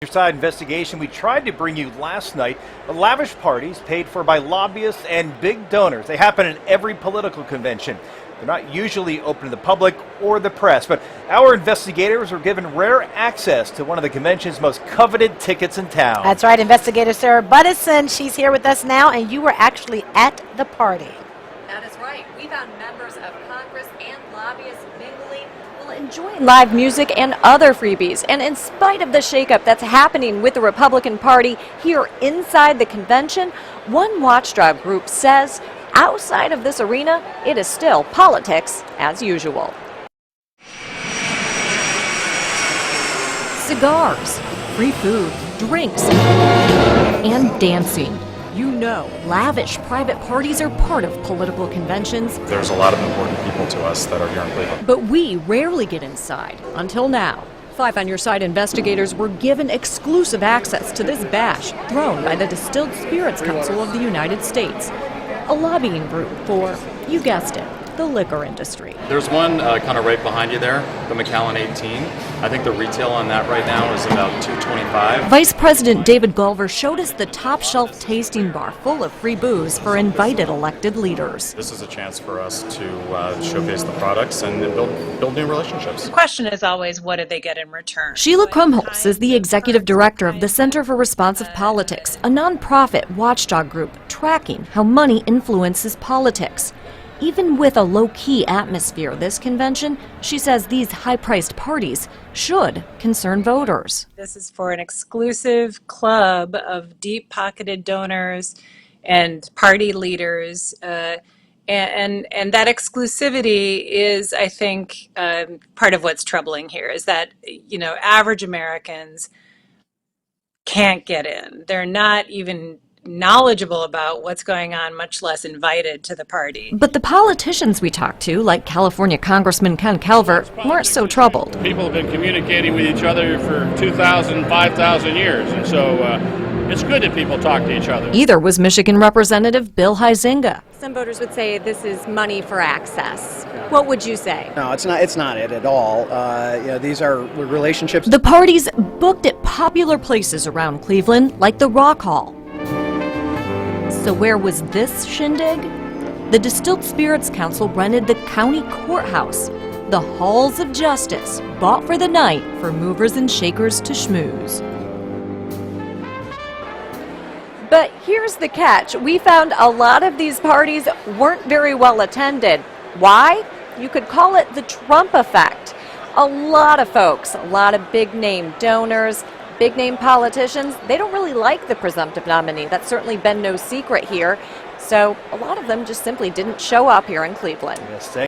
your side investigation we tried to bring you last night. The lavish parties paid for by lobbyists and big donors. They happen in every political convention. They're not usually open to the public or the press, but our investigators were given rare access to one of the convention's most coveted tickets in town. That's right, investigator Sarah Buddison. She's here with us now, and you were actually at the party. That is right. We found members of Congress and lobbyists mingling while enjoying live music and other freebies. And in spite of the shakeup that's happening with the Republican Party here inside the convention, one watchdog group says outside of this arena, it is still politics as usual. Cigars, free food, drinks, and dancing. You know, lavish private parties are part of political conventions. There's a lot of important people to us that are here in Cleveland. But we rarely get inside, until now. 5 on Your Side investigators were given exclusive access to this bash thrown by the Distilled Spirits Council of the United States, a lobbying group for, you guessed it, the liquor industry. There's one kind of right behind you there, the Macallan 18. I think the retail on that right now is about $2.25. Vice President David Gulver showed us the top shelf tasting bar full of free booze for invited elected leaders. This is a chance for us to showcase the products and build new relationships. The question is always, what did they get in return? Sheila Krumholz is the executive director of the Center for Responsive Politics, a nonprofit watchdog group tracking how money influences politics. Even with a low-key atmosphere this convention, she says these high-priced parties should concern voters. This is for an exclusive club of deep-pocketed donors and party leaders, and that exclusivity is, I think, part of what's troubling here, is that, you know, average Americans can't get in. They're not even knowledgeable about what's going on, much less invited to the party. But the politicians we talked to, like California Congressman Ken Calvert, weren't so troubled. People have been communicating with each other for 2,000, 5,000 years, and so it's good that people talk to each other. Either was Michigan Representative Bill Huizenga. Some voters would say this is money for access. What would you say? No, it's not it at all. You know, these are relationships. The parties booked at popular places around Cleveland, like the Rock Hall. So where was this shindig? The Distilled Spirits Council rented the county courthouse, the halls of justice, bought for the night for movers and shakers to schmooze. But here's the catch. We found a lot of these parties weren't very well attended. Why? You could call it the Trump effect. A lot of folks, a lot of big-name donors, big-name politicians, they don't really like the presumptive nominee. That's certainly been no secret here. So a lot of them just simply didn't show up here in Cleveland. Yes,